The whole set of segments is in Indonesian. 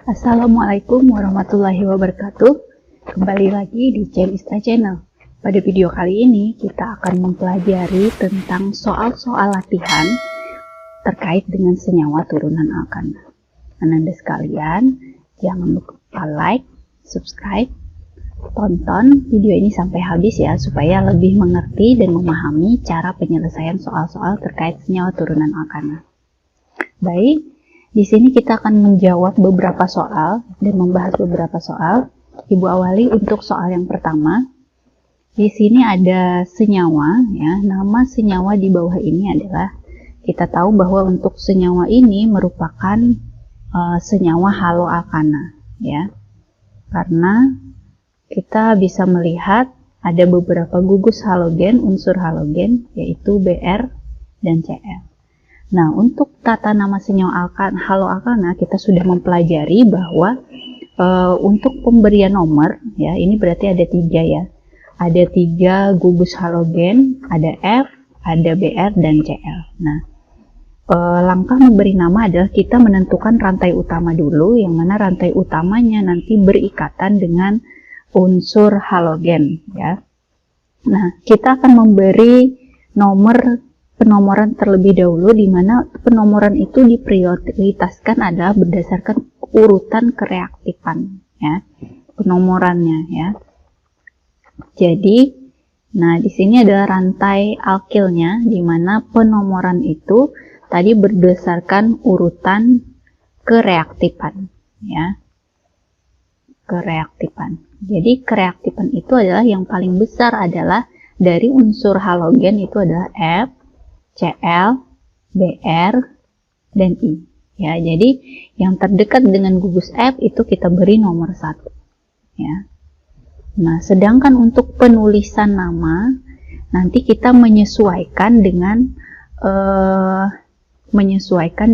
Assalamualaikum warahmatullahi wabarakatuh. Kembali lagi di Celista Channel. Pada video kali ini kita akan mempelajari tentang soal-soal latihan terkait dengan senyawa turunan alkana. Ananda sekalian, jangan lupa like, subscribe, tonton video ini sampai habis ya, supaya lebih mengerti dan memahami cara penyelesaian soal-soal terkait senyawa turunan alkana. Baik, di sini kita akan menjawab beberapa soal dan membahas beberapa soal. Ibu awali untuk soal yang pertama. Di sini ada senyawa ya. Nama senyawa di bawah ini adalah, kita tahu bahwa untuk senyawa ini merupakan senyawa haloalkana ya. Karena kita bisa melihat ada beberapa gugus halogen, unsur halogen, yaitu Br dan Cl. Nah, untuk tata nama senyawa haloalkana kita sudah mempelajari bahwa untuk pemberian nomor, ya ini berarti ada 3 ya. Ada 3 gugus halogen, ada F, ada Br, dan Cl. Nah, langkah memberi nama adalah kita menentukan rantai utama dulu, yang mana rantai utamanya nanti berikatan dengan unsur halogen ya. Nah, kita akan memberi penomoran terlebih dahulu, di mana penomoran itu diprioritaskan adalah berdasarkan urutan kereaktifan ya, penomorannya ya. Jadi, nah di sini adalah rantai alkilnya, di mana penomoran itu tadi berdasarkan urutan kereaktifan ya, kereaktifan. Jadi kereaktifan itu adalah yang paling besar adalah dari unsur halogen itu adalah F, Cl, Br, dan I. Ya, jadi yang terdekat dengan gugus F itu kita beri nomor 1. Ya. Nah, sedangkan untuk penulisan nama nanti kita menyesuaikan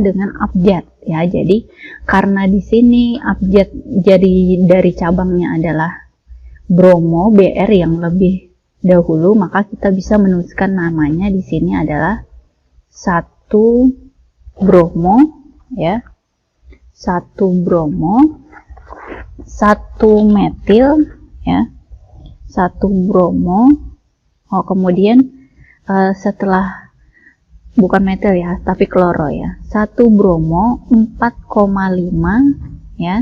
dengan abjad. Ya, jadi karena di sini abjad jadi dari cabangnya adalah bromo, Br yang lebih dahulu, maka kita bisa menuliskan namanya di sini adalah 1 bromo ya, 1 bromo, 1 metil ya, 1 bromo. Kemudian setelah bukan metil ya, tapi kloro ya, 1 bromo 4,5 ya,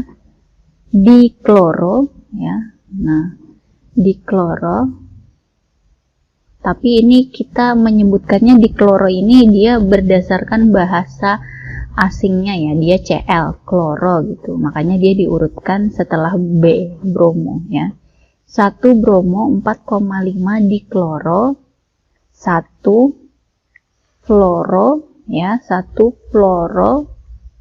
dikloro ya. Nah, dikloro, tapi ini kita menyebutkannya dikloro ini dia berdasarkan bahasa asingnya ya, dia Cl, kloro gitu. Makanya dia diurutkan setelah B, bromo ya. 1 bromo 4,5 dikloro, 1 fluoro ya, 1 fluoro,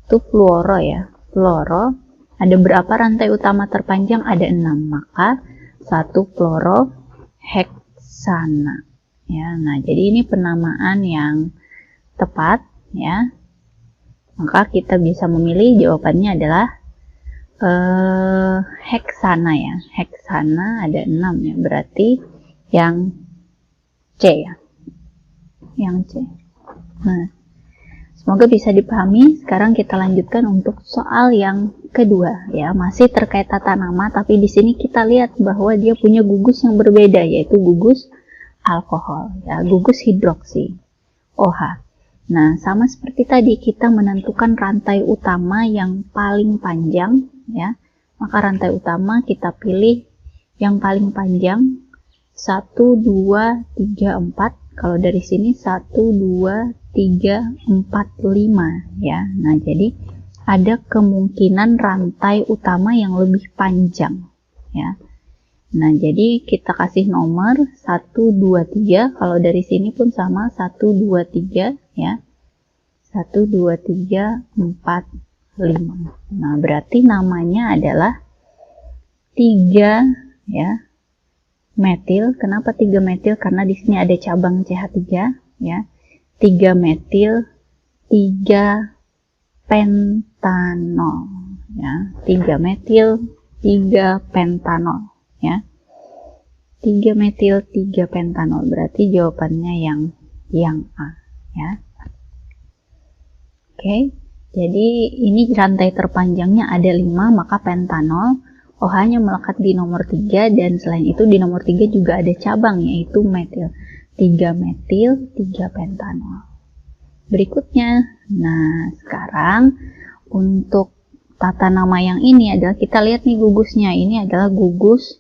itu fluoro ya, fluoro. Ada berapa rantai utama terpanjang? Ada 6, maka 1 fluoro heksana. Ya, nah jadi ini penamaan yang tepat ya. Maka kita bisa memilih jawabannya adalah heksana ya. Heksana ada 6 ya, berarti yang C ya. Yang C. Nah, semoga bisa dipahami. Sekarang kita lanjutkan untuk soal yang kedua ya, masih terkait tata nama, tapi di sini kita lihat bahwa dia punya gugus yang berbeda, yaitu gugus alkohol ya, gugus hidroksi OH. Nah, sama seperti tadi kita menentukan rantai utama yang paling panjang ya, maka rantai utama kita pilih yang paling panjang 1, 2, 3, 4. Kalau dari sini 1, 2, 3, 4, 5 ya. Nah, jadi ada kemungkinan rantai utama yang lebih panjang ya. Nah, jadi kita kasih nomor 1, 2, 3. Kalau dari sini pun sama, 1, 2, 3 ya. 1, 2, 3, 4, 5. Nah, berarti namanya adalah 3 ya, metil. Kenapa 3 metil? Karena di sini ada cabang CH3 ya. 3 metil, 3 pentanol ya. 3 metil, 3 pentanol ya. 3 metil 3 pentanol, berarti jawabannya yang yang A, ya. Oke, jadi ini rantai terpanjangnya ada 5, maka pentanol OH-nya melekat di nomor 3, dan selain itu di nomor 3 juga ada cabang, yaitu metil. 3 metil, 3 pentanol. Berikutnya, nah sekarang untuk tata nama yang ini adalah kita lihat nih gugusnya. Ini adalah gugus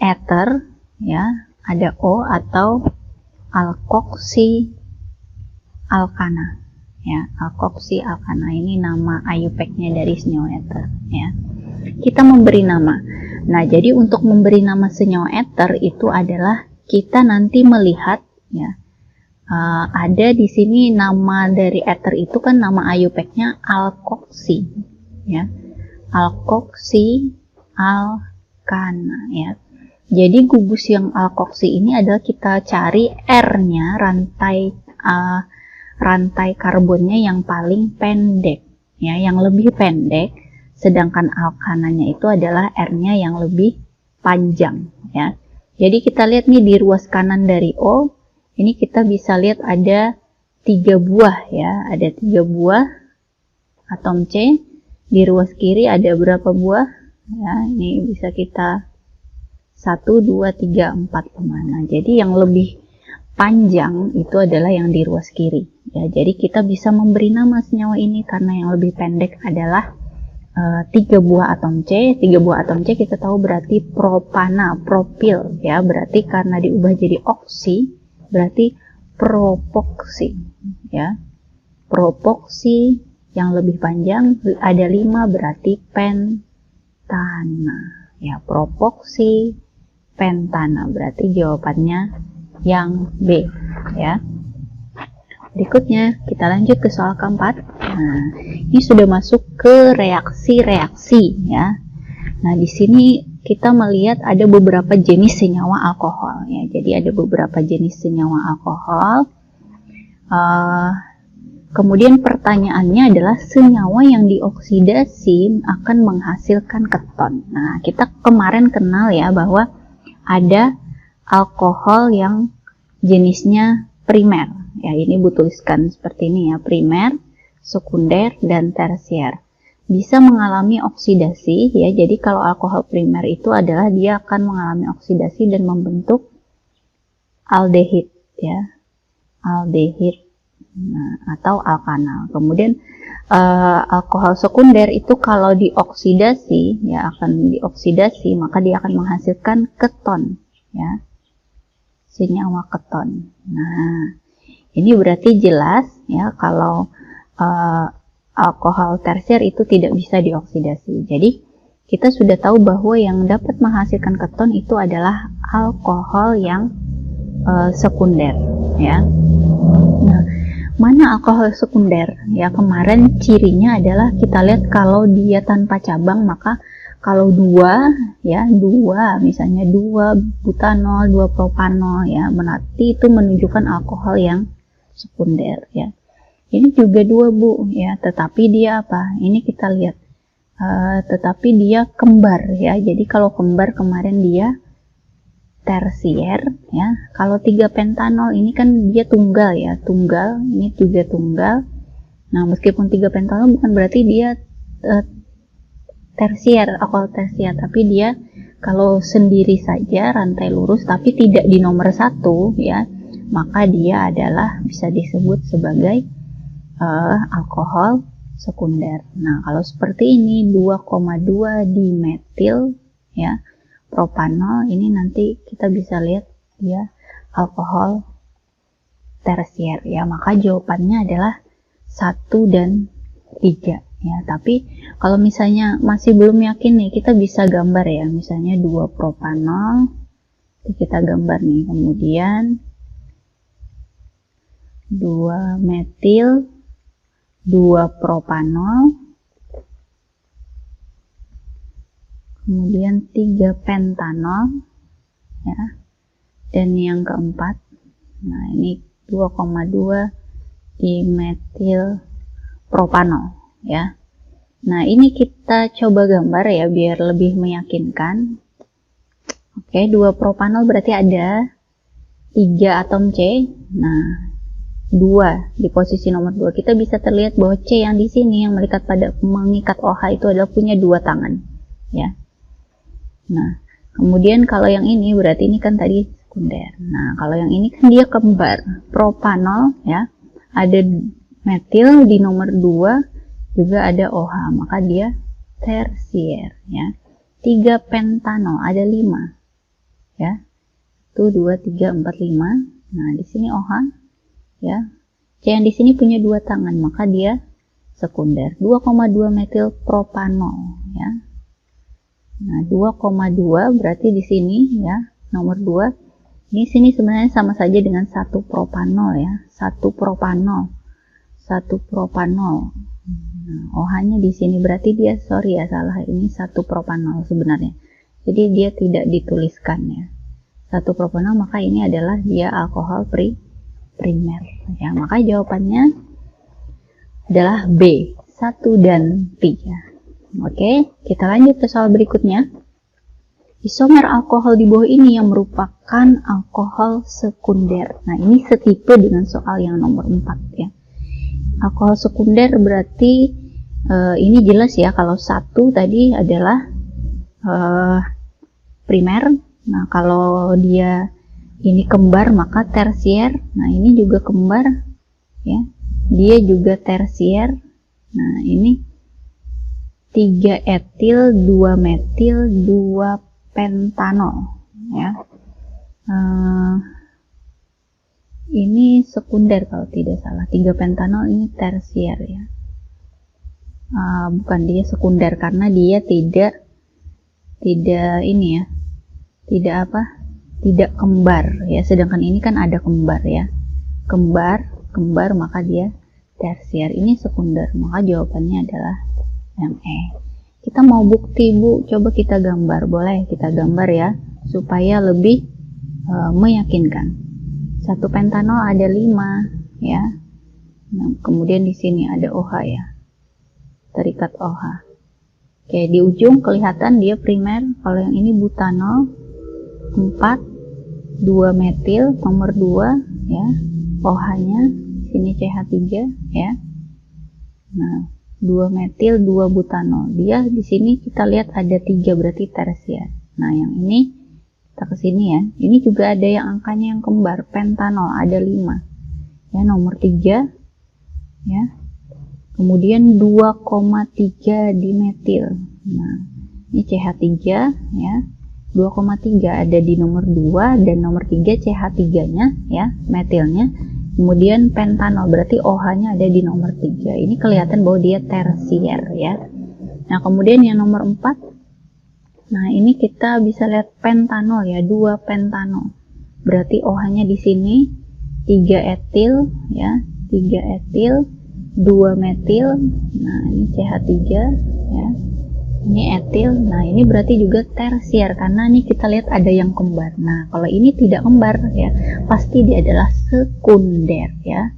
ether, ya, ada O atau alkoksi alkana, ya, alkoksi alkana. Ini nama IUPAC-nya dari senyawa ether, ya. Kita memberi nama. Nah, jadi untuk memberi nama senyawa ether itu adalah kita nanti melihat, ya, ada di sini nama dari ether itu kan nama IUPAC-nya alkoksi, ya, alkoksi alkana, ya. Jadi gugus yang alkoksi ini adalah kita cari R-nya, rantai karbonnya yang paling pendek, ya, yang lebih pendek. Sedangkan alkananya itu adalah R-nya yang lebih panjang, ya. Jadi kita lihat nih di ruas kanan dari O, ini kita bisa lihat ada 3 buah, ya, ada 3 buah atom C. Di ruas kiri ada berapa buah? Ya, ini bisa kita 1, 2, 3, 4 kemana. Jadi yang lebih panjang itu adalah yang di ruas kiri, ya. Jadi kita bisa memberi nama senyawa ini karena yang lebih pendek adalah 3 buah atom C. 3 buah atom C kita tahu berarti propana, propil, ya, berarti karena diubah jadi oksi berarti propoksi, ya. Propoksi yang lebih panjang ada 5 berarti pentana, ya, propoksi pentana, berarti jawabannya yang B, ya. Berikutnya kita lanjut ke soal keempat. Nah, ini sudah masuk ke reaksi-reaksi, ya. Nah, di sini kita melihat ada beberapa jenis senyawa alkohol, ya. Jadi ada beberapa jenis senyawa alkohol. Kemudian pertanyaannya adalah senyawa yang dioksidasi akan menghasilkan keton. Nah, kita kemarin kenal, ya, bahwa ada alkohol yang jenisnya primer. Ya, ini Bu tuliskan seperti ini, ya, primer, sekunder, dan tersier. Bisa mengalami oksidasi, ya. Jadi kalau alkohol primer itu adalah dia akan mengalami oksidasi dan membentuk aldehid, ya, aldehid, nah, atau alkanal. Kemudian alkohol sekunder itu kalau dioksidasi, ya, akan dioksidasi, maka dia akan menghasilkan keton, ya, senyawa keton. Nah, ini berarti jelas, ya, kalau alkohol tersier itu tidak bisa dioksidasi. Jadi kita sudah tahu bahwa yang dapat menghasilkan keton itu adalah alkohol yang sekunder, ya. Nah, mana alkohol sekunder? Ya, kemarin cirinya adalah kita lihat kalau dia tanpa cabang, maka kalau 2, ya, 2, misalnya 2 butanol, 2 propanol, ya, berarti itu menunjukkan alkohol yang sekunder, ya. Ini juga 2, Bu, ya, tetapi dia apa? Ini kita lihat, tetapi dia kembar, ya. Jadi kalau kembar kemarin dia tersier, ya. Kalau 3 pentanol ini kan dia tunggal, ya, tunggal. Ini juga tunggal. Nah, meskipun 3 pentanol bukan berarti dia tersier, alkohol tersier, tapi dia kalau sendiri saja rantai lurus tapi tidak di nomor 1, ya, maka dia adalah bisa disebut sebagai alkohol sekunder. Nah, kalau seperti ini 2,2 dimetil, ya, propanol, ini nanti kita bisa lihat dia alkohol tersier, ya. Maka jawabannya adalah 1 dan 3, ya. Tapi kalau misalnya masih belum yakin nih, kita bisa gambar, ya, misalnya 2 propanol, kita gambar nih, kemudian 2 metil, 2 propanol, kemudian 3 pentanol, ya, dan yang keempat, nah ini 2,2 dimetil propanol, ya. Nah, ini kita coba gambar, ya, biar lebih meyakinkan. Oke, 2 propanol berarti ada 3 atom C. Nah, 2 di posisi nomor 2, kita bisa terlihat bahwa C yang di sini yang mengikat OH itu adalah punya 2 tangan ya. Nah, kemudian kalau yang ini berarti ini kan tadi sekunder. Nah, kalau yang ini kan dia kembar, propanol ya. Ada metil di nomor 2, juga ada OH, maka dia tersier ya. 3 pentanol, ada 5 ya. 1 2 3 4 5. Nah, di sini OH ya. C yang di sini punya 2 tangan, maka dia sekunder. 2,2 metil propanol ya. Nah, 2,2 berarti di sini ya, nomor 2. Ini sini sebenarnya sama saja dengan 1 propanol ya. 1 propanol. 1 propanol. Nah, OH-nya di sini berarti dia, sorry ya, salah, ini 1 propanol sebenarnya. Jadi dia tidak dituliskan ya. 1 propanol, maka ini adalah dia alkohol primer ya. Maka jawabannya adalah B, 1 dan 3. Oke, kita lanjut ke soal berikutnya. Isomer alkohol di bawah ini yang merupakan alkohol sekunder. Nah, ini setipe dengan soal yang nomor 4 ya. Alkohol sekunder berarti ini jelas ya, kalau 1 tadi adalah primer. Nah, kalau dia ini kembar maka tersier. Nah, ini juga kembar ya, dia juga tersier. Nah, ini 3 etil, 2 metil, 2 pentanol ya. Ini sekunder kalau tidak salah. 3 pentanol ini tersier ya. Bukan, dia sekunder karena dia tidak ini ya, tidak kembar ya, sedangkan ini kan ada kembar ya, kembar maka dia tersier. Ini sekunder, maka jawabannya adalah yang E. Kita mau bukti Bu, coba kita gambar, boleh kita gambar ya supaya lebih meyakinkan. 1 pentanol ada 5 ya. Nah, kemudian di sini ada OH ya, terikat OH. Oke, di ujung kelihatan dia primer. Kalau yang ini butanol 4, 2 metil nomor 2 ya, OH-nya sini CH3 ya. Nah, 2 metil 2 butanol. Dia di sini kita lihat ada 3, berarti tersier. Nah, yang ini kita ke sini ya. Ini juga ada yang angkanya yang kembar, pentanol ada 5. Ya, nomor 3 ya. Kemudian 2,3 dimetil. Nah, ini CH3 ya. 2,3 ada di nomor 2 dan nomor 3 CH3-nya ya, metilnya. Kemudian pentanol berarti OH-nya ada di nomor 3. Ini kelihatan bahwa dia tersier ya. Nah, kemudian yang nomor 4. Nah, ini kita bisa lihat pentanol ya, 2 pentanol. Berarti OH-nya di sini 3 etil ya, 3 etil, 2 metil. Nah, ini CH3 ya. Ini etil. Nah, ini berarti juga tersier karena ini kita lihat ada yang kembar. Nah, kalau ini tidak kembar ya, pasti dia adalah sekunder ya.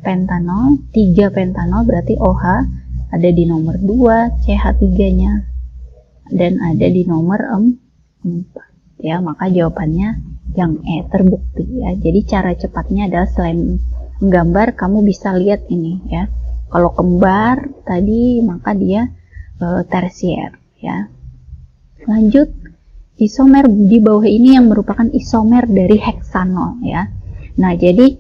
Pentanol, 3 pentanol berarti OH ada di nomor 2, CH3-nya dan ada di nomor 4 ya. Maka jawabannya yang E, terbukti ya. Jadi cara cepatnya adalah selain menggambar, kamu bisa lihat ini ya. Kalau kembar tadi maka dia tersier ya. Lanjut, isomer di bawah ini yang merupakan isomer dari heksanol ya. Nah, jadi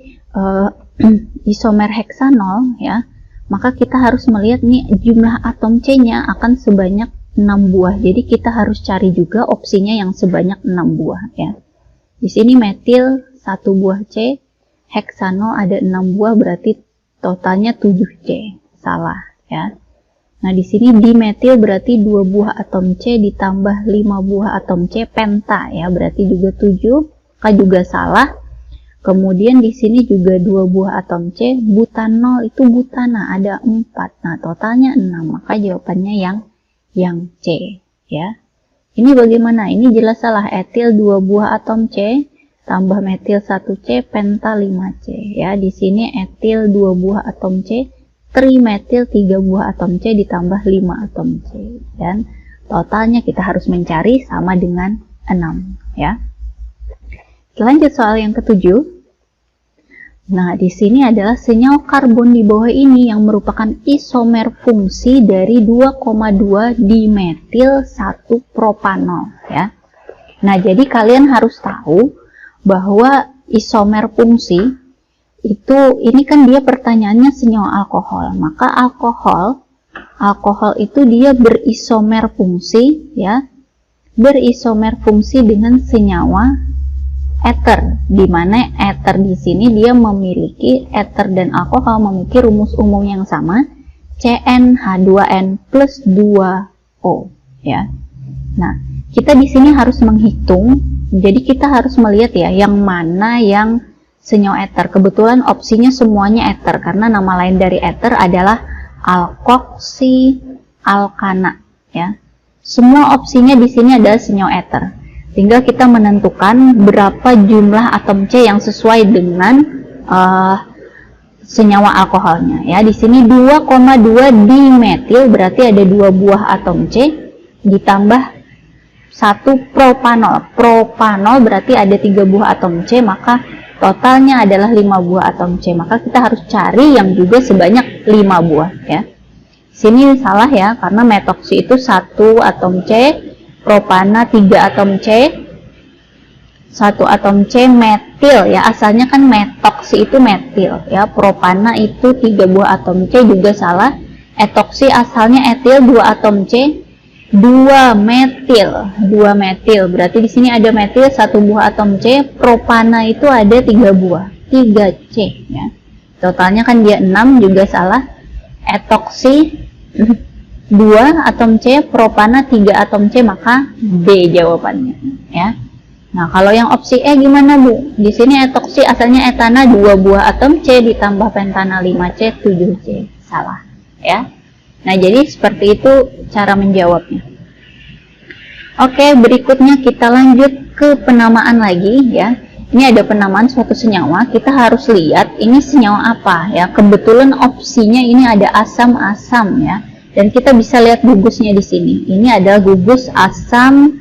isomer heksanol ya, maka kita harus melihat nih jumlah atom C-nya akan sebanyak 6 buah. Jadi kita harus cari juga opsinya yang sebanyak 6 buah ya. Di sini metil 1 buah C, heksanol ada 6 buah, berarti totalnya 7 C. Salah ya. Nah, di sini dimetil berarti 2 buah atom C ditambah 5 buah atom C, penta ya, berarti juga 7. Maka juga salah. Kemudian di sini juga 2 buah atom C, butanol itu butana ada 4. Nah, totalnya 6. Maka jawabannya yang C ya. Ini bagaimana? Ini jelas salah. Etil 2 buah atom C tambah metil 1 C, penta 5 C ya. Di sini etil 2 buah atom C, trimetil 3 buah atom C ditambah 5 atom C, dan totalnya kita harus mencari sama dengan 6 ya. Lanjut soal yang ke-7. Nah, di sini adalah senyawa karbon di bawah ini yang merupakan isomer fungsi dari 2,2 dimetil 1 propanol ya. Nah, jadi kalian harus tahu bahwa isomer fungsi itu ini kan dia pertanyaannya senyawa alkohol. Maka alkohol itu dia berisomer fungsi ya. Berisomer fungsi dengan senyawa ether, di mana ether di sini dia memiliki ether dan alkohol memiliki rumus umum yang sama, CnH2n plus 2O ya. Nah, kita di sini harus menghitung, jadi kita harus melihat ya yang mana yang senyawa ether. Kebetulan opsinya semuanya ether karena nama lain dari ether adalah alkoksi alkana ya. Semua opsinya di sini adalah senyawa ether. Tinggal kita menentukan berapa jumlah atom C yang sesuai dengan senyawa alkoholnya ya. Di sini 2,2 dimetil berarti ada 2 buah atom C ditambah 1 propanol. Propanol berarti ada 3 buah atom C, maka totalnya adalah 5 buah atom C. Maka kita harus cari yang juga sebanyak 5 buah ya. Sini salah ya, karena metoksi itu 1 atom C, propana 3 atom C, 1 atom C metil ya, asalnya kan metoksi itu metil ya, propana itu 3 buah atom C juga salah, etoksi asalnya etil 2 atom C, 2 metil, berarti di sini ada metil 1 buah atom C, propana itu ada 3 buah, 3 C ya, totalnya kan dia 6 juga salah, etoksi 2 atom C, propana 3 atom C, maka D jawabannya ya. Nah, kalau yang opsi E gimana Bu? Di sini etoksi asalnya etana 2 buah atom C ditambah pentana 5C 7C. Salah ya. Nah, jadi seperti itu cara menjawabnya. Oke, berikutnya kita lanjut ke penamaan lagi ya. Ini ada penamaan suatu senyawa, kita harus lihat ini senyawa apa ya. Kebetulan opsinya ini ada asam-asam ya. Dan kita bisa lihat gugusnya di sini. Ini adalah gugus asam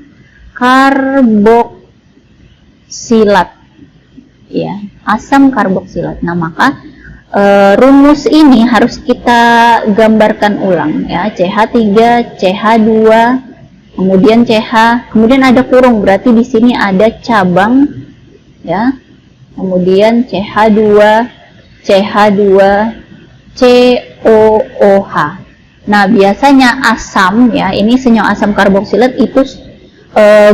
karboksilat. Ya, asam karboksilat. Nah, maka rumus ini harus kita gambarkan ulang ya. CH3, CH2, kemudian CH, kemudian ada kurung, berarti di sini ada cabang ya. Kemudian CH2, CH2, COOH. Nah, biasanya asam ya, ini senyawa asam karboksilat itu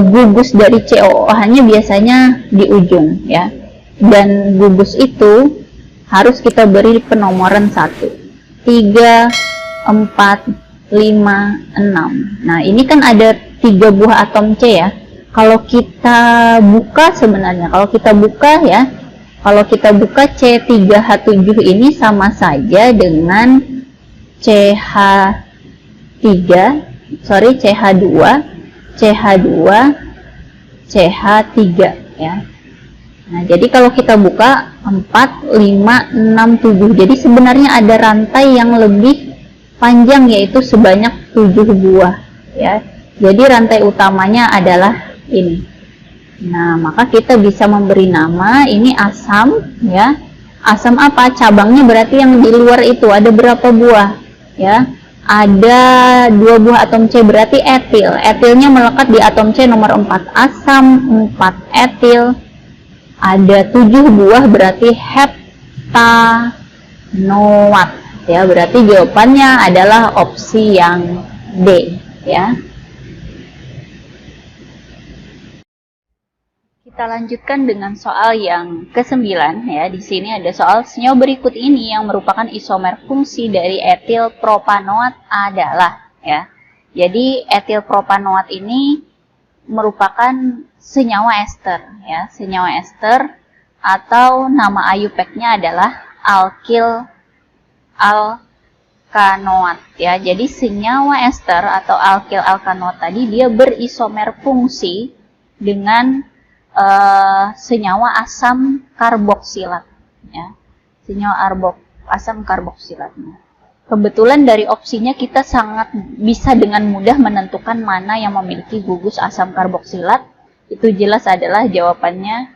gugus dari COOH-nya biasanya di ujung ya. Dan gugus itu harus kita beri penomoran 1, 3, 4, 5, 6. Nah, ini kan ada 3 buah atom C ya. Kalau kita buka sebenarnya, kalau kita buka C3H7 ini sama saja dengan CH2, CH3 ya. Nah, jadi kalau kita buka 4, 5, 6, 7. Jadi sebenarnya ada rantai yang lebih panjang yaitu sebanyak 7 buah ya. Jadi rantai utamanya adalah ini. Nah, maka kita bisa memberi nama ini asam ya. Asam apa? Cabangnya berarti yang di luar itu ada berapa buah? Ya, ada 2 buah atom C berarti etil. Etilnya melekat di atom C nomor 4. Asam 4 etil. Ada 7 buah berarti heptanoat. Ya, berarti jawabannya adalah opsi yang D ya. Kita lanjutkan dengan soal yang ke-9 ya. Di sini ada soal senyawa berikut ini yang merupakan isomer fungsi dari etil propanoat adalah ya. Jadi etil propanoat ini merupakan senyawa ester ya, senyawa ester atau nama IUPAC-nya adalah alkil alkanoat ya. Jadi senyawa ester atau alkil alkanoat tadi dia berisomer fungsi dengan senyawa asam karboksilat ya, senyawa asam karboksilat. Kebetulan dari opsinya kita sangat bisa dengan mudah menentukan mana yang memiliki gugus asam karboksilat. Itu jelas adalah jawabannya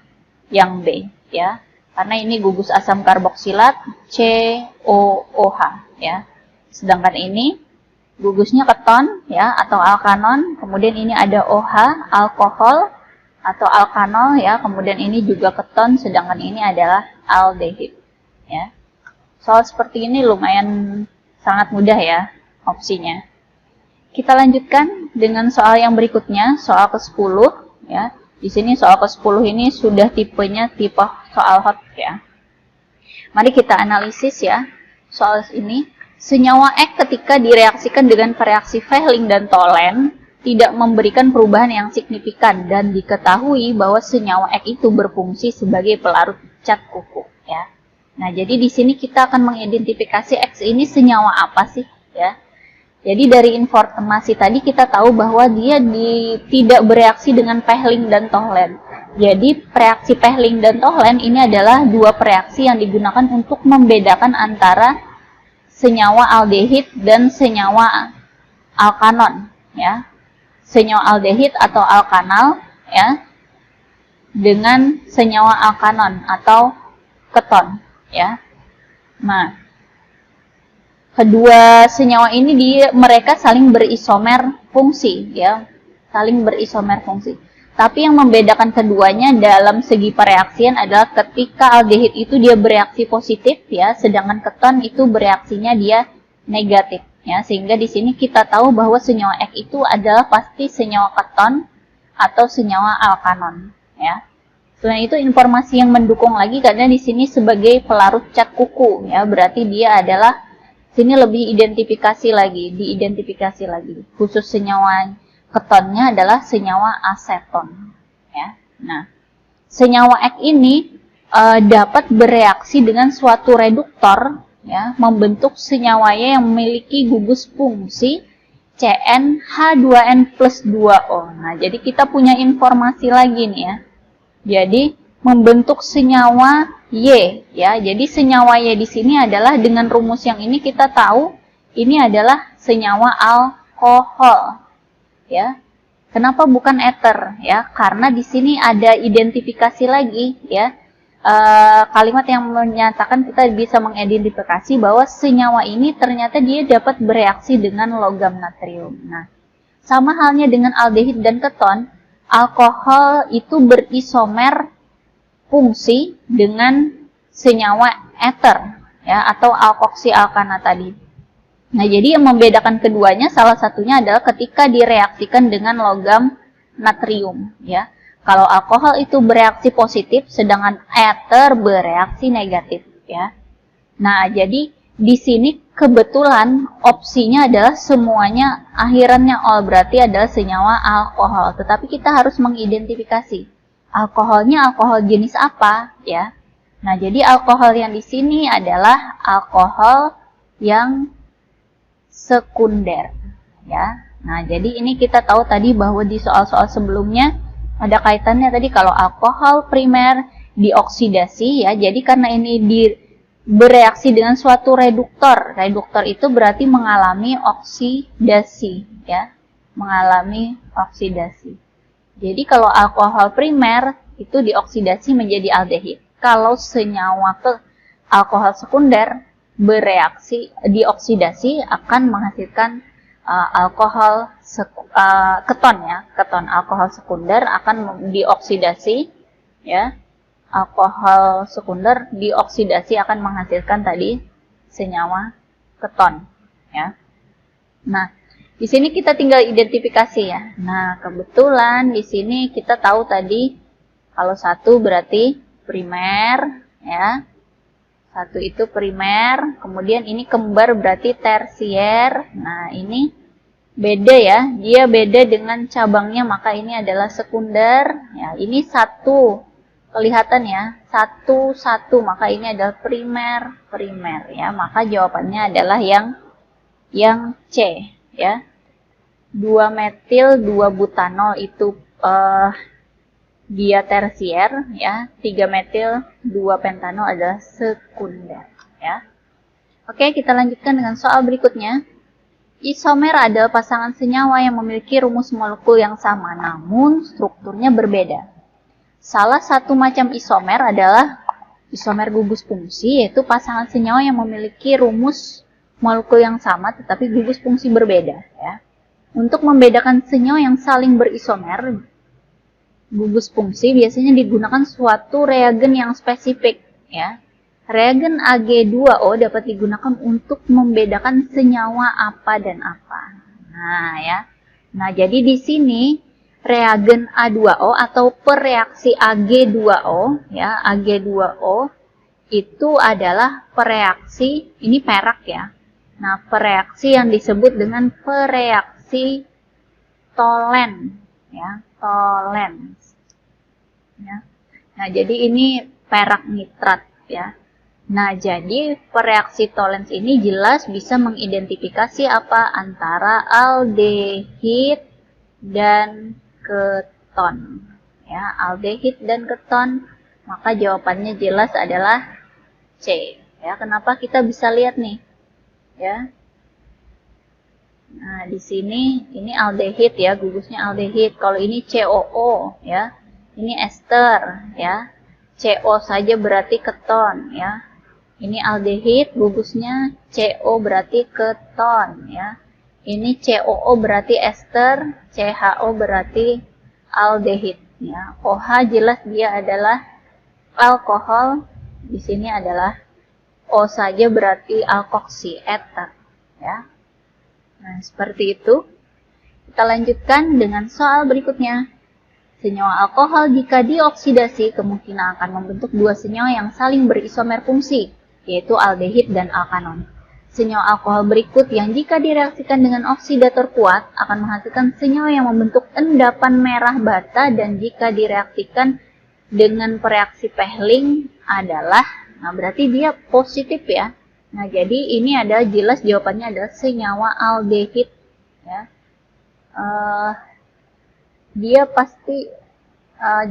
yang B ya. karena ini gugus asam karboksilat COOH ya. Sedangkan ini gugusnya keton ya atau alkanon, kemudian ini ada OH, alkohol atau alkanol ya, kemudian ini juga keton, sedangkan ini adalah aldehid ya. Soal seperti ini lumayan sangat mudah ya opsinya. Kita lanjutkan dengan soal yang berikutnya, soal ke-10 ya. Di sini soal ke-10 ini sudah tipenya tipe soal hot ya. Mari kita analisis ya soal ini. Senyawa X ketika direaksikan dengan reaksi Fehling dan Tholen tidak memberikan perubahan yang signifikan dan diketahui bahwa senyawa X itu berfungsi sebagai pelarut cat kuku ya. Nah, jadi di sini kita akan mengidentifikasi X ini senyawa apa sih ya. Jadi dari informasi tadi kita tahu bahwa dia tidak bereaksi dengan Fehling dan Tholen. Jadi reaksi Fehling dan Tholen ini adalah dua reaksi yang digunakan untuk membedakan antara senyawa aldehid dan senyawa alkanon ya. Senyawa aldehid atau alkanal ya dengan senyawa alkanon atau keton ya. Nah, kedua senyawa ini mereka saling berisomer fungsi ya, saling berisomer fungsi. Tapi yang membedakan keduanya dalam segi pereaksian adalah ketika aldehid itu dia bereaksi positif ya, sedangkan keton itu bereaksinya dia negatif ya. Sehingga di sini kita tahu bahwa senyawa X itu adalah pasti senyawa keton atau senyawa alkanon ya. Selain itu informasi yang mendukung lagi karena di sini sebagai pelarut cat kuku ya, berarti dia adalah sini lebih diidentifikasi lagi. Khusus senyawa ketonnya adalah senyawa aseton ya. Nah, senyawa X ini dapat bereaksi dengan suatu reduktor ya, membentuk senyawanya yang memiliki gugus fungsi CnH2n+2O. Nah, jadi kita punya informasi lagi nih ya. Jadi membentuk senyawa Y ya. Jadi senyawa Y di sini adalah dengan rumus yang ini kita tahu ini adalah senyawa alkohol ya. Kenapa bukan ether ya? Karena di sini ada identifikasi lagi ya. Kalimat yang menyatakan kita bisa mengidentifikasi bahwa senyawa ini ternyata dia dapat bereaksi dengan logam natrium. Nah, sama halnya dengan aldehid dan keton, alkohol itu berisomer fungsi dengan senyawa ether ya atau alkoksi alkana tadi. Nah, jadi yang membedakan keduanya salah satunya adalah ketika direaksikan dengan logam natrium ya. Kalau alkohol itu bereaksi positif sedangkan ether bereaksi negatif ya. Nah, jadi di sini kebetulan opsinya adalah semuanya akhirannya ol, berarti adalah senyawa alkohol. Tetapi kita harus mengidentifikasi alkoholnya alkohol jenis apa ya. Nah, jadi alkohol yang di sini adalah alkohol yang sekunder ya. Nah, jadi ini kita tahu tadi bahwa di soal-soal sebelumnya ada kaitannya tadi kalau alkohol primer dioksidasi ya. Jadi karena ini bereaksi dengan suatu reduktor. Reduktor itu berarti mengalami oksidasi ya. Mengalami oksidasi. Jadi kalau alkohol primer itu dioksidasi menjadi aldehid. Kalau senyawa alkohol sekunder bereaksi dioksidasi akan menghasilkan alkohol keton ya. Keton alkohol sekunder akan dioksidasi ya. Alkohol sekunder dioksidasi akan menghasilkan tadi senyawa keton ya. Nah, di sini kita tinggal identifikasi ya. Nah, kebetulan di sini kita tahu tadi kalau satu berarti primer ya. Satu itu primer, kemudian ini kembar berarti tersier. Nah, ini beda ya. Dia beda dengan cabangnya, maka ini adalah sekunder ya. Ini satu. Kelihatan ya, satu, maka ini adalah primer ya, maka jawabannya adalah yang C ya. 2-metil 2-butanol itu dia tersier ya, 3-metil 2-pentanol adalah sekunder ya. Oke, kita lanjutkan dengan soal berikutnya. Isomer adalah pasangan senyawa yang memiliki rumus molekul yang sama namun strukturnya berbeda. Salah satu macam isomer adalah Isomer gugus fungsi yaitu pasangan senyawa yang memiliki rumus molekul yang sama tetapi gugus fungsi berbeda, ya. Untuk membedakan senyawa yang saling berisomer gugus fungsi biasanya digunakan suatu reagen yang spesifik, ya. Reagen Ag2O dapat digunakan untuk membedakan senyawa apa dan apa. Nah, ya. Nah, jadi di sini reagen A2O atau pereaksi Ag2O, ya, Ag2O itu adalah pereaksi, ini perak ya. Nah, pereaksi yang disebut dengan pereaksi Tolen, ya, Tolen. Ya. Nah, jadi ini perak nitrat, ya. Nah, jadi pereaksi Tollens ini jelas bisa mengidentifikasi apa antara aldehid dan keton. Ya, aldehid dan keton, maka jawabannya jelas adalah C. Ya, kenapa kita bisa lihat nih? Ya. Nah, di sini ini aldehid ya, gugusnya aldehid. Kalau ini COO ya. Ini ester ya. CO saja berarti keton ya. Ini aldehid, gugusnya CO berarti keton ya. Ini COO berarti ester, CHO berarti aldehid ya. OH jelas dia adalah alkohol. Di sini adalah O saja berarti alkoksi eter ya. Nah, seperti itu. Kita lanjutkan dengan soal berikutnya. Senyawa alkohol jika dioksidasi kemungkinan akan membentuk dua senyawa yang saling berisomer fungsi, yaitu aldehid dan alkanon. Senyawa alkohol berikut yang jika direaksikan dengan oksidator kuat akan menghasilkan senyawa yang membentuk endapan merah bata dan jika direaksikan dengan pereaksi Pehling adalah, nah berarti dia positif ya. Nah jadi ini adalah jelas jawabannya adalah senyawa aldehid ya. Dia pasti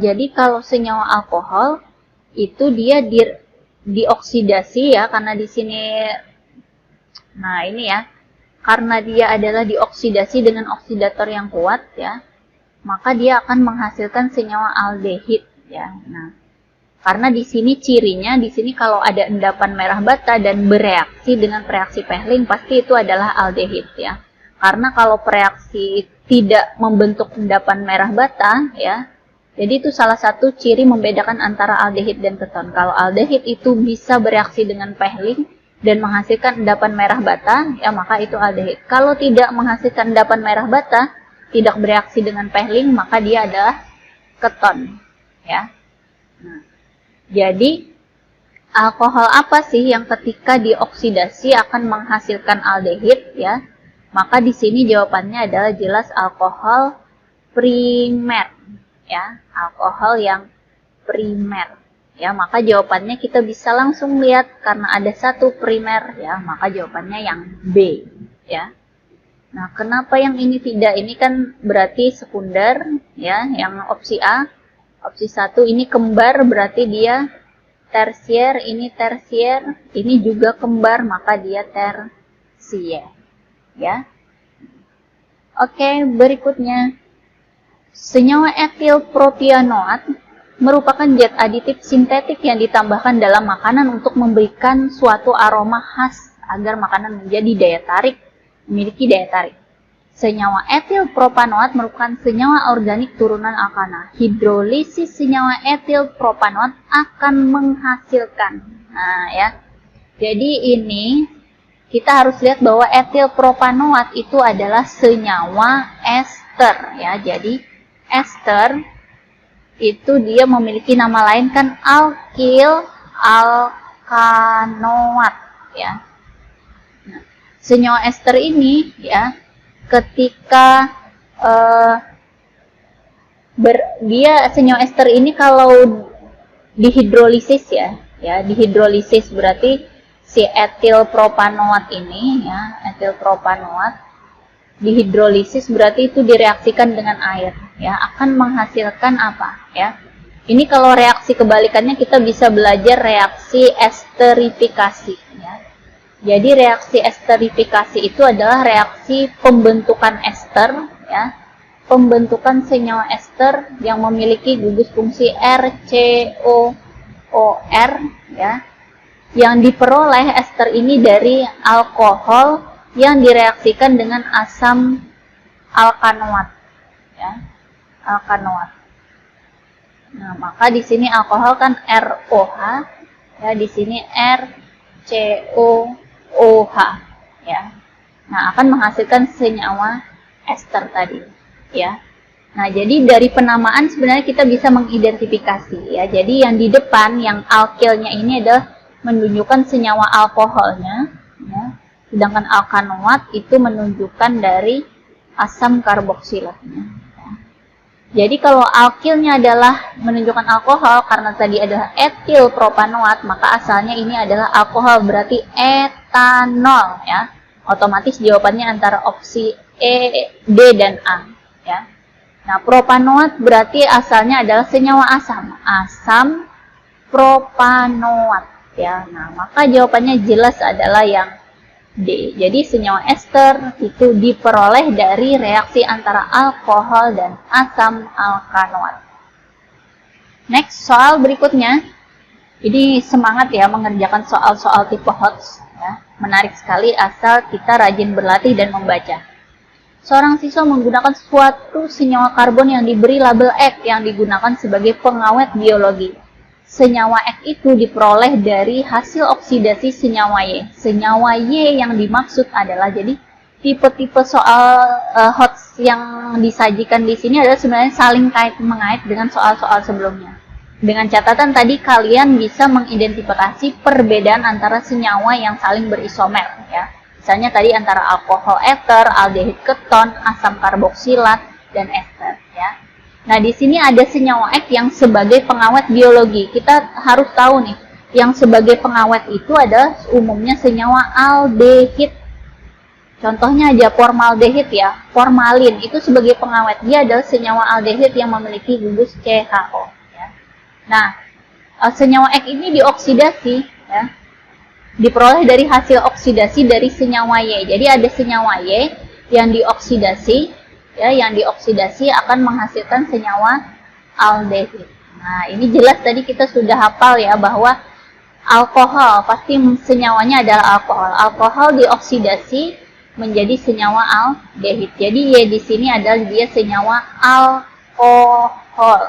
jadi kalau senyawa alkohol itu dia dioksidasi ya karena di sini nah ini ya karena dia adalah dioksidasi dengan oksidator yang kuat ya maka dia akan menghasilkan senyawa aldehid ya. Nah karena di sini cirinya di sini kalau ada endapan merah bata dan bereaksi dengan reaksi Pehling pasti itu adalah aldehid ya. Karena kalau pereaksi tidak membentuk endapan merah bata ya. Jadi itu salah satu ciri membedakan antara aldehid dan keton. Kalau aldehid itu bisa bereaksi dengan Pehling dan menghasilkan endapan merah bata, ya maka itu aldehid. Kalau tidak menghasilkan endapan merah bata, tidak bereaksi dengan Pehling, maka dia adalah keton, ya. Nah, jadi alkohol apa sih yang ketika dioksidasi akan menghasilkan aldehid, ya? Maka di sini jawabannya adalah jelas alkohol primer, ya, alkohol yang primer. Ya, maka jawabannya kita bisa langsung lihat karena ada satu primer ya, maka jawabannya yang B ya. Nah, kenapa yang ini tidak? Ini kan berarti sekunder ya, yang opsi A. Opsi 1 ini kembar berarti dia tersier, ini tersier, ini juga kembar maka dia tersier ya. Oke, berikutnya senyawa etil propianoat merupakan zat aditif sintetik yang ditambahkan dalam makanan untuk memberikan suatu aroma khas agar makanan menjadi daya tarik, memiliki daya tarik. Senyawa etil propanoat merupakan senyawa organik turunan alkana. Hidrolisis senyawa etil propanoat akan menghasilkan. Nah, ya. Jadi ini kita harus lihat bahwa etil propanoat itu adalah senyawa ester ya. Jadi ester itu dia memiliki nama lain kan alkil alkanoat ya. Nah, senyawa ester ini ya ketika dia senyawa ester ini kalau dihidrolisis ya dihidrolisis berarti si etil propanoat ini ya etil propanoat dihidrolisis berarti itu direaksikan dengan air ya akan menghasilkan apa ya. Ini kalau reaksi kebalikannya kita bisa belajar reaksi esterifikasi ya. Jadi reaksi esterifikasi itu adalah reaksi pembentukan ester ya. Pembentukan senyawa ester yang memiliki gugus fungsi RCOO COR ya, yang diperoleh ester ini dari alkohol yang direaksikan dengan asam alkanoat ya, alkanoat. Nah, maka di sini alkohol kan ROH ya, di sini RCOOH ya. Nah, akan menghasilkan senyawa ester tadi ya. Nah, jadi dari penamaan sebenarnya kita bisa mengidentifikasi ya. Jadi yang di depan yang alkilnya ini adalah menunjukkan senyawa alkoholnya ya. Sedangkan alkanoat itu menunjukkan dari asam karboksilatnya. Jadi kalau alkilnya adalah menunjukkan alkohol karena tadi adalah etil propanoat, maka asalnya ini adalah alkohol, berarti etanol ya. Otomatis jawabannya antara opsi E, D dan A ya. Nah, propanoat berarti asalnya adalah senyawa asam, asam propanoat ya. Nah, maka jawabannya jelas adalah yang D. Jadi senyawa ester itu diperoleh dari reaksi antara alkohol dan asam alkanoat. Next, soal berikutnya. Ini semangat ya mengerjakan soal-soal tipe HOTS ya. Menarik sekali asal kita rajin berlatih dan membaca. Seorang siswa menggunakan suatu senyawa karbon yang diberi label X yang digunakan sebagai pengawet biologi. Senyawa X itu diperoleh dari hasil oksidasi senyawa Y. Senyawa Y yang dimaksud adalah, jadi tipe-tipe soal HOTS yang disajikan di sini adalah sebenarnya saling mengait dengan soal-soal sebelumnya. Dengan catatan tadi kalian bisa mengidentifikasi perbedaan antara senyawa yang saling berisomer ya. Misalnya tadi antara alkohol ester, aldehid keton, asam karboksilat, dan ester ya. Nah, di sini ada senyawa X yang sebagai pengawet biologi. Kita harus tahu nih, yang sebagai pengawet itu adalah umumnya senyawa aldehid. Contohnya aja formaldehid ya, formalin itu sebagai pengawet. Dia adalah senyawa aldehid yang memiliki gugus CHO ya. Nah, senyawa X ini dioksidasi ya. Diperoleh dari hasil oksidasi dari senyawa Y. Jadi ada senyawa Y yang dioksidasi ya, yang dioksidasi akan menghasilkan senyawa aldehid. Nah, ini jelas tadi kita sudah hafal ya bahwa alkohol pasti senyawanya adalah alkohol. Alkohol dioksidasi menjadi senyawa aldehid. Jadi Y di sini adalah dia senyawa alkohol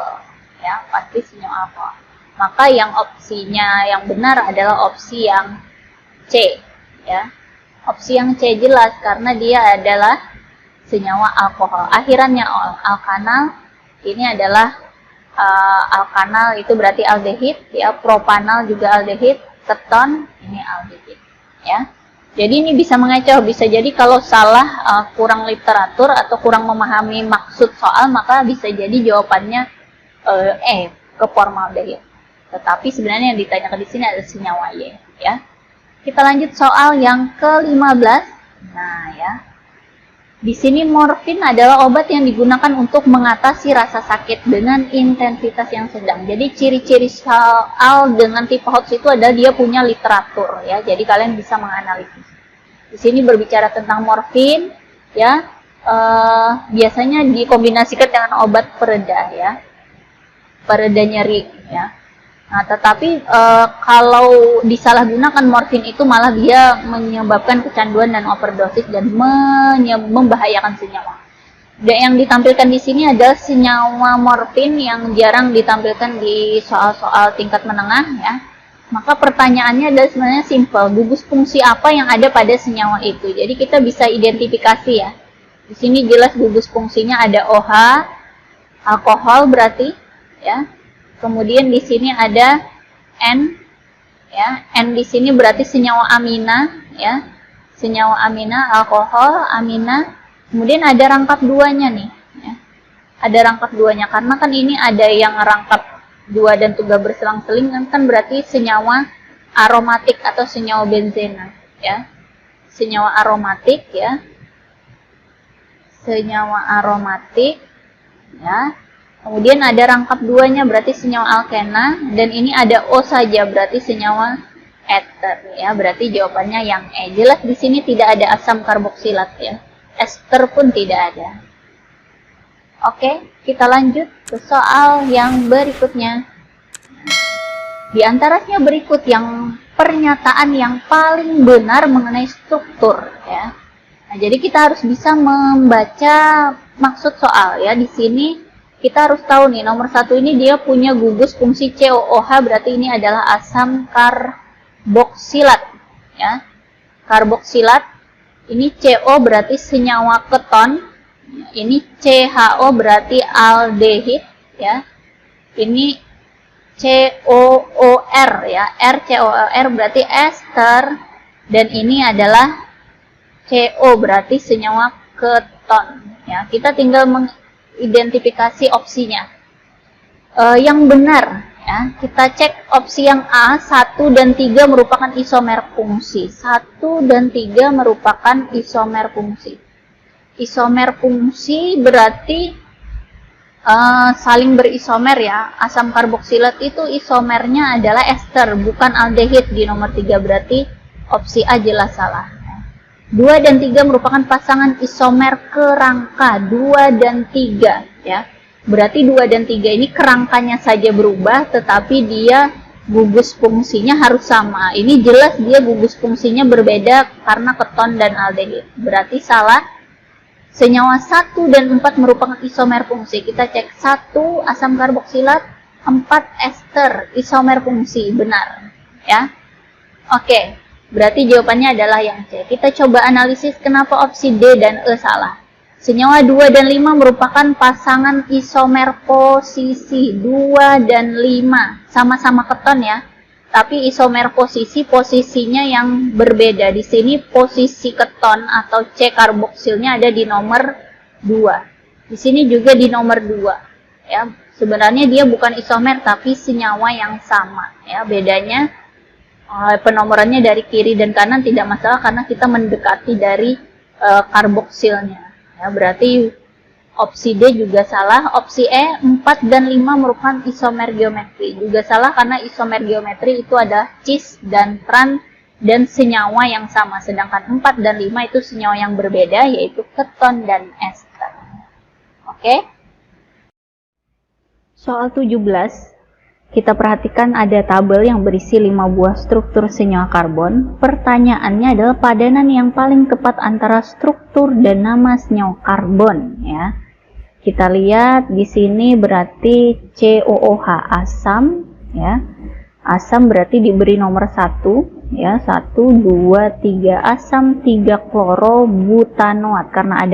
ya, pasti senyawa alkohol. Maka yang opsinya yang benar adalah opsi yang C ya. Opsi yang C jelas karena dia adalah senyawa alkohol. Akhirannya alkanal, ini adalah alkanal itu berarti aldehid ya, propanal juga aldehid, keton ini aldehid ya. Jadi ini bisa mengecoh, bisa jadi kalau salah kurang literatur atau kurang memahami maksud soal, maka bisa jadi jawabannya E ke formaldehid. Tetapi sebenarnya yang ditanyakan di sini adalah senyawa Y ya. Kita lanjut soal yang ke-15. Nah ya. Di sini morfin adalah obat yang digunakan untuk mengatasi rasa sakit dengan intensitas yang sedang. Jadi ciri-ciri soal dengan tipe HOTS itu adalah dia punya literatur ya. Jadi kalian bisa menganalisis. Di sini berbicara tentang morfin ya. Biasanya dikombinasikan dengan obat pereda ya. Pereda nyeri ya. Nah, tetapi kalau disalahgunakan morfin itu malah dia menyebabkan kecanduan dan overdosis dan membahayakan senyawa. Dan yang ditampilkan di sini adalah senyawa morfin yang jarang ditampilkan di soal-soal tingkat menengah ya. Maka pertanyaannya adalah sebenarnya simpel, gugus fungsi apa yang ada pada senyawa itu. Jadi kita bisa identifikasi ya. Di sini jelas gugus fungsinya ada OH, alkohol berarti ya. Kemudian di sini ada N ya. N di sini berarti senyawa amina ya. Senyawa amina, alkohol, amina. Kemudian ada rangkap duanya nih ya. Ada rangkap duanya karena kan ini ada yang rangkap 2 dan 3 berselang-seling kan berarti senyawa aromatik atau senyawa benzena ya. Senyawa aromatik ya. Senyawa aromatik ya. Kemudian ada rangkap duanya berarti senyawa alkena dan ini ada O saja berarti senyawa ether ya. Berarti jawabannya yang E. Jelas di sini tidak ada asam karboksilat ya. Ester pun tidak ada. Oke, kita lanjut ke soal yang berikutnya. Di antaranya berikut yang pernyataan yang paling benar mengenai struktur ya. Nah, jadi kita harus bisa membaca maksud soal ya. Di sini kita harus tahu nih, nomor 1 ini dia punya gugus fungsi COOH, berarti ini adalah asam karboksilat ya. Karboksilat, ini CO berarti senyawa keton, ini CHO berarti aldehid ya. Ini COOR ya, RCOOR berarti ester, dan ini adalah CO berarti senyawa keton ya. Kita tinggal mengidentifikasi opsinya. Yang benar ya, kita cek opsi yang A, 1 dan 3 merupakan isomer fungsi. 1 dan 3 merupakan isomer fungsi. Isomer fungsi berarti saling berisomer ya. Asam karboksilat itu isomernya adalah ester, bukan aldehid di nomor 3, berarti opsi A jelas salah. 2 dan 3 merupakan pasangan isomer kerangka, 2 dan 3 ya. Berarti 2 dan 3 ini kerangkanya saja berubah, tetapi dia gugus fungsinya harus sama. Ini jelas dia gugus fungsinya berbeda karena keton dan aldehid. Berarti salah. Senyawa 1 dan 4 merupakan isomer fungsi. Kita cek 1 asam karboksilat, 4 ester, isomer fungsi, benar ya. Oke, berarti jawabannya adalah yang C. Kita coba analisis kenapa opsi D dan E salah. Senyawa 2 dan 5 merupakan pasangan isomer posisi. 2 dan 5 sama-sama keton ya, tapi isomer posisinya yang berbeda. Di sini posisi keton atau C karboksilnya ada di nomor 2. Di sini juga di nomor 2 ya. Sebenarnya dia bukan isomer tapi senyawa yang sama ya. Bedanya penomorannya dari kiri dan kanan tidak masalah karena kita mendekati dari karboksilnya ya. Berarti opsi D juga salah. Opsi E, 4 dan 5 merupakan isomer geometri. Juga salah karena isomer geometri itu ada cis dan tran dan senyawa yang sama. Sedangkan 4 dan 5 itu senyawa yang berbeda, yaitu keton dan ester. Oke? Soal 17. Kita perhatikan ada tabel yang berisi 5 buah struktur senyawa karbon. Pertanyaannya adalah padanan yang paling tepat antara struktur dan nama senyawa karbon ya. Kita lihat di sini berarti COOH asam ya. Asam berarti diberi nomor 1 ya. 1 2 3 asam, 3 klorobutanoat karena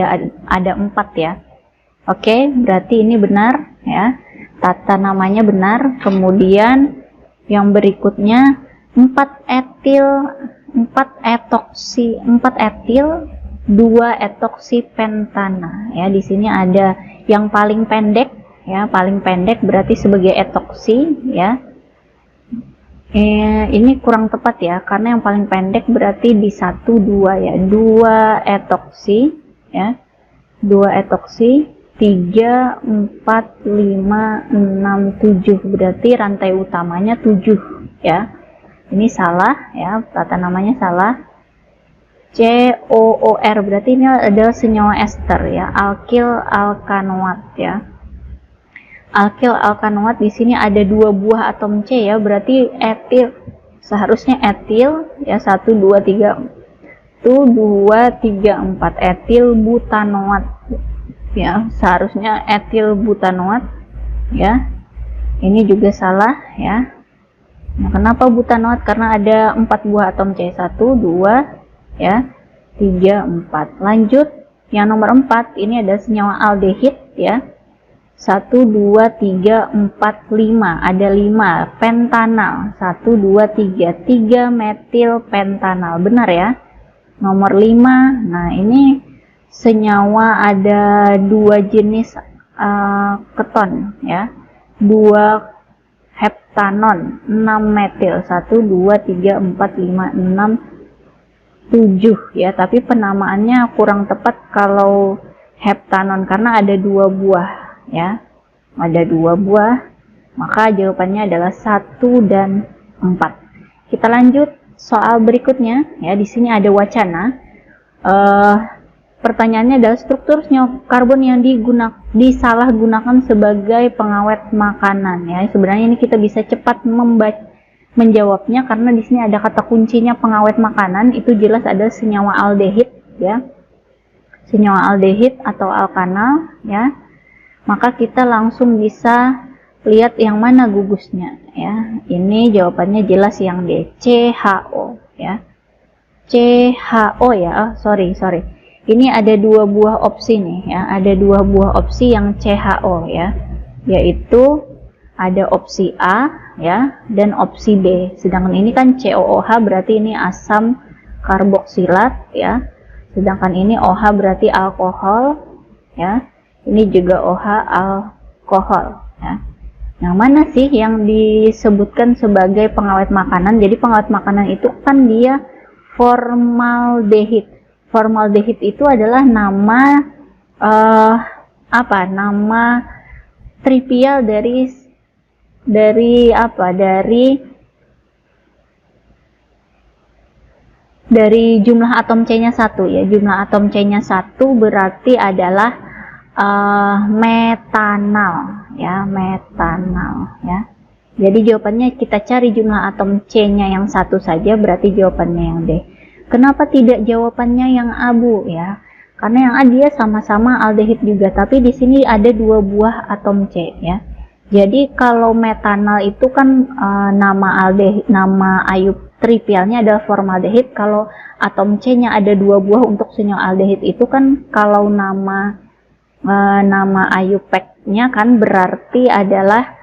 ada 4 ya. Oke, berarti ini benar ya. Tata namanya benar. Kemudian yang berikutnya 4 etil 2 etoksipentana ya. Di sini ada yang paling pendek ya, paling pendek berarti sebagai etoksi ya. Ini kurang tepat ya, karena yang paling pendek berarti di 1 2 ya. 2 etoksi ya. 2 etoksi, 3 4 5 6 7 berarti rantai utamanya 7 ya. Ini salah ya, tata namanya salah. COOR berarti ini adalah senyawa ester ya, alkil alkanoat ya. Alkil alkanoat di sini ada 2 buah atom C ya, berarti etil. Seharusnya etil ya, 1 2 3 1 2 3 4 etil butanoat ya, seharusnya etil butanoat ya. Ini juga salah ya. Nah, kenapa butanoat? Karena ada 4 buah atom C, 1 2 ya, 3 4. Lanjut yang nomor 4, ini ada senyawa aldehid ya. 1 2 3 4 5, ada 5 pentanal. 1 2 3 3 metil pentanal, benar ya. Nomor 5. Nah, ini senyawa ada 2 jenis keton ya. 2 heptanon, 6 metil. 1 2 3 4 5 6 7 ya, tapi penamaannya kurang tepat kalau heptanon karena ada 2 buah ya. Ada 2 buah, maka jawabannya adalah 1 dan 4. Kita lanjut soal berikutnya ya. Di sini ada wacana. Pertanyaannya adalah struktur senyawa karbon yang disalahgunakan sebagai pengawet makanan ya. Sebenarnya ini kita bisa cepat menjawabnya karena di sini ada kata kuncinya pengawet makanan, itu jelas ada senyawa aldehid ya. Senyawa aldehid atau alkanal ya. Maka kita langsung bisa lihat yang mana gugusnya ya. Ini jawabannya jelas yang D, CHO ya. CHO ya. Sorry. Ini ada dua buah opsi nih ya. Ada dua buah opsi yang CHO ya. Yaitu ada opsi A ya dan opsi B. Sedangkan ini kan COOH berarti ini asam karboksilat ya. Sedangkan ini OH berarti alkohol ya. Ini juga OH alkohol ya. Yang mana sih yang disebutkan sebagai pengawet makanan? Jadi pengawet makanan itu kan dia formaldehid. Formaldehid itu adalah nama nama trivial dari jumlah atom C-nya 1 ya. Jumlah atom C-nya 1 berarti adalah metanal ya, metanal ya. Jadi jawabannya kita cari jumlah atom C-nya yang 1 saja, berarti jawabannya yang D. Kenapa tidak jawabannya yang A, Bu ya? Karena yang A dia sama-sama aldehid juga, tapi di sini ada 2 buah atom C ya. Jadi kalau metanal itu kan nama ayub trivialnya adalah formaldehid. Kalau atom C-nya ada 2 buah untuk senyawa aldehid itu kan kalau nama IUPAC-nya kan berarti adalah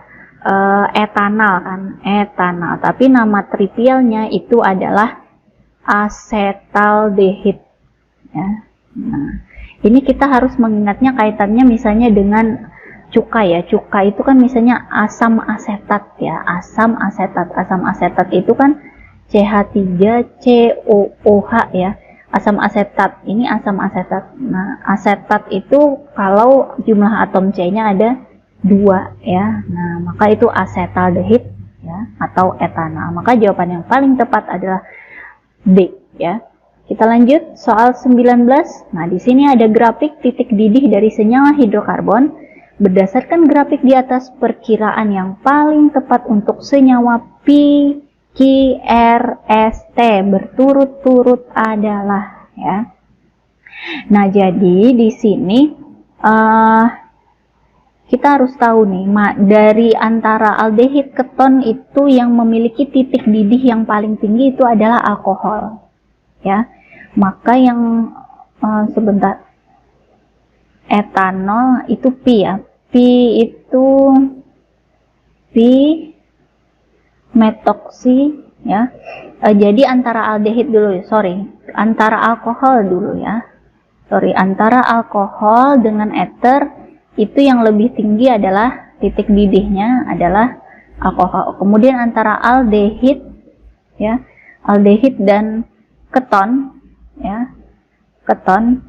etanal kan, etanal. Tapi nama trivialnya itu adalah asetaldehid ya. Nah, ini kita harus mengingatnya kaitannya misalnya dengan cuka ya. Cuka itu kan misalnya asam asetat ya, asam asetat. Asam asetat itu kan CH3COOH ya. Asam asetat, ini asam asetat. Nah, asetat itu kalau jumlah atom C-nya ada 2 ya. Nah, maka itu asetaldehid ya atau etanal. Maka jawaban yang paling tepat adalah D ya. Kita lanjut soal 19. Nah, di sini ada grafik titik didih dari senyawa hidrokarbon. Berdasarkan grafik di atas, perkiraan yang paling tepat untuk senyawa P Q, R, S, T berturut-turut adalah ya. Nah, jadi di sini kita harus tahu nih, dari antara aldehid keton itu yang memiliki titik didih yang paling tinggi itu adalah alkohol ya. Maka yang sebentar, etanol itu P ya. P itu P metoksi ya. Jadi antara aldehid dulu, antara alkohol dulu ya. Antara alkohol dengan ether itu yang lebih tinggi adalah titik didihnya adalah alkohol. Kemudian antara aldehid ya, aldehid dan keton ya. Keton,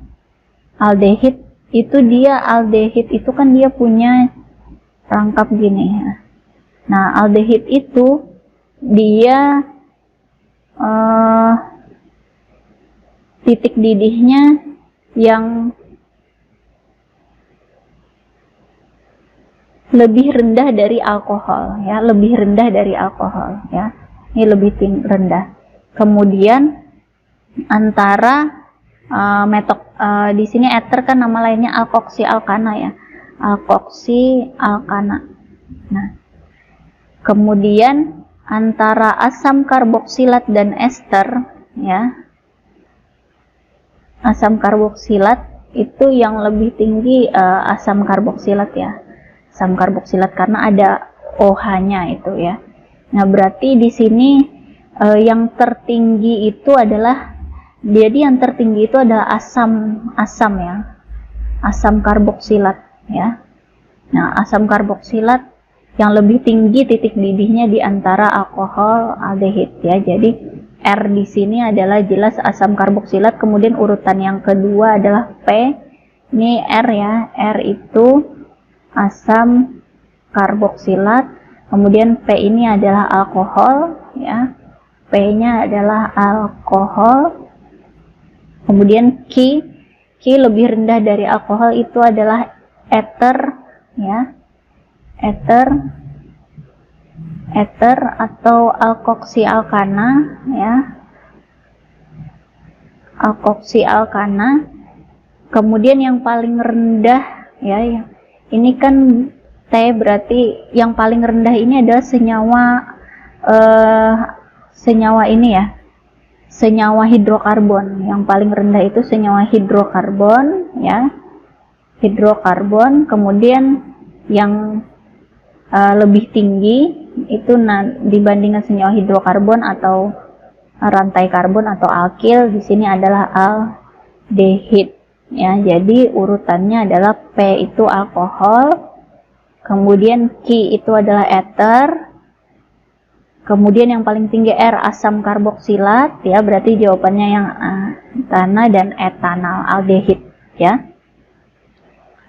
aldehid itu aldehid itu kan dia punya rangkap gini ya. Nah, aldehid itu dia titik didihnya yang lebih rendah dari alkohol ya, lebih rendah dari alkohol ya. Ini lebih rendah. Kemudian antara di sini ether kan nama lainnya alkoksi alkana ya. Alkoksi alkana. Nah, kemudian antara asam karboksilat dan ester ya. Asam karboksilat itu yang lebih tinggi asam karboksilat ya. Asam karboksilat karena ada OH-nya itu ya. Nah, berarti di sini yang tertinggi itu adalah, jadi yang tertinggi itu adalah asam ya. Asam karboksilat ya. Nah, asam karboksilat yang lebih tinggi titik didihnya di antara alkohol aldehid ya. Jadi R di sini adalah jelas asam karboksilat, kemudian urutan yang kedua adalah P. Ini R ya. R itu asam karboksilat, kemudian P ini adalah alkohol ya. P-nya adalah alkohol. Kemudian Q lebih rendah dari alkohol itu adalah ether ya. Ether. Ether atau alkoksi alkana ya. Alkoksi alkana. Kemudian yang paling rendah ya, ini kan T, berarti yang paling rendah ini adalah senyawa ini ya, senyawa hidrokarbon. Yang paling rendah itu senyawa hidrokarbon ya, hidrokarbon. Kemudian yang lebih tinggi itu dibandingkan senyawa hidrokarbon atau rantai karbon atau alkil, di sini adalah aldehid ya. Jadi urutannya adalah P itu alkohol, kemudian Q itu adalah ether, kemudian yang paling tinggi R asam karboksilat ya, berarti jawabannya yang etana dan etanal aldehid ya.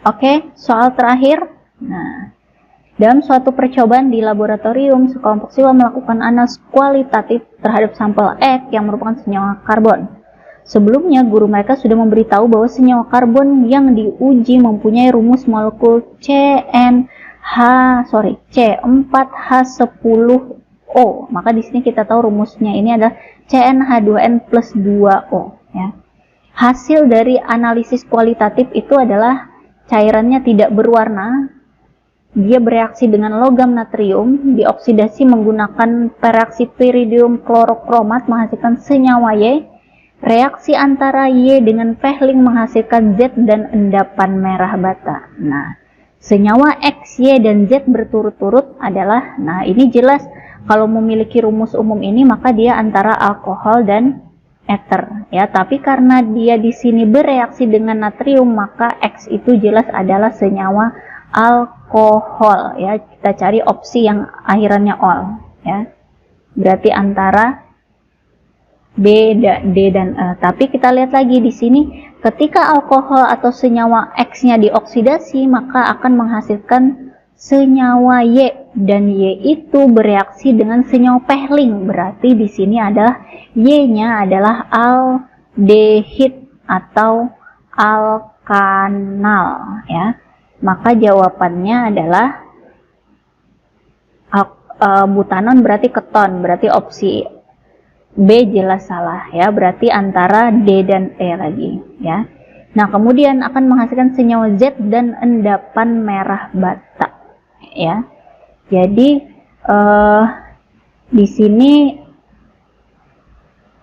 Oke, soal terakhir. Nah, dalam suatu percobaan di laboratorium, sekelompok siswa melakukan analisis kualitatif terhadap sampel X yang merupakan senyawa karbon. Sebelumnya, guru mereka sudah memberitahu bahwa senyawa karbon yang diuji mempunyai rumus molekul C4H10O. Maka di sini kita tahu rumusnya ini adalah CnH2n plus 2O. Ya. Hasil dari analisis kualitatif itu adalah cairannya tidak berwarna. Dia bereaksi dengan logam natrium, dioksidasi menggunakan pereaksi piridium klorokromat menghasilkan senyawa Y. Reaksi antara Y dengan Fehling menghasilkan Z dan endapan merah bata. Nah, senyawa X, Y, dan Z berturut-turut adalah, nah ini jelas kalau memiliki rumus umum ini maka dia antara alkohol dan ether ya. Tapi karena dia di sini bereaksi dengan natrium maka X itu jelas adalah senyawa alkohol ya. Kita cari opsi yang akhirannya ol ya. Berarti antara B, D dan E. Tapi kita lihat lagi di sini, ketika alkohol atau senyawa X-nya dioksidasi maka akan menghasilkan senyawa Y, dan Y itu bereaksi dengan senyawa Fehling. Berarti di sini adalah Y-nya adalah aldehid atau alkanal ya. Maka jawabannya adalah butanon, berarti keton, berarti opsi B jelas salah ya, berarti antara D dan E lagi ya. Nah, kemudian akan menghasilkan senyawa Z dan endapan merah bata ya. Jadi di sini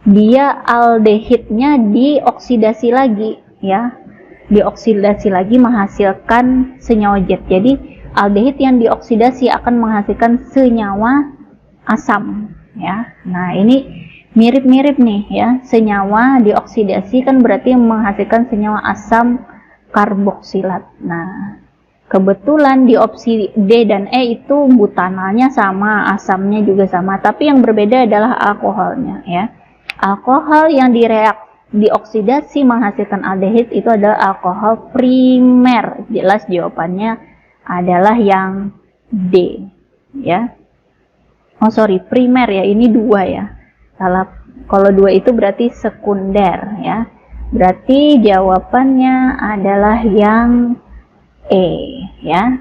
dia aldehidnya dioksidasi lagi ya. Dioksidasi lagi menghasilkan senyawa Z. Jadi aldehid yang dioksidasi akan menghasilkan senyawa asam ya. Nah, ini mirip-mirip nih ya. Senyawa dioksidasi kan berarti menghasilkan senyawa asam karboksilat. Nah, kebetulan di opsi D dan E itu butanalnya sama, asamnya juga sama, tapi yang berbeda adalah alkoholnya ya. Alkohol yang dioksidasi menghasilkan aldehid itu adalah alkohol primer. Jelas jawabannya adalah yang D ya. Oh sorry, primer ya, ini 2 ya. Salah, kalau 2 itu berarti sekunder ya. Berarti jawabannya adalah yang E ya.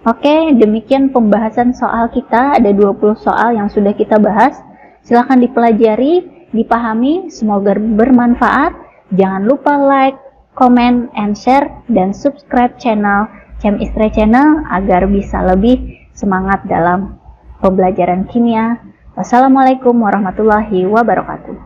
Oke, demikian pembahasan soal kita. Ada 20 soal yang sudah kita bahas. Silahkan dipelajari, dipahami, semoga bermanfaat. Jangan lupa like, comment, and share, dan subscribe channel Chemistry Channel agar bisa lebih semangat dalam pembelajaran kimia. Wassalamualaikum warahmatullahi wabarakatuh.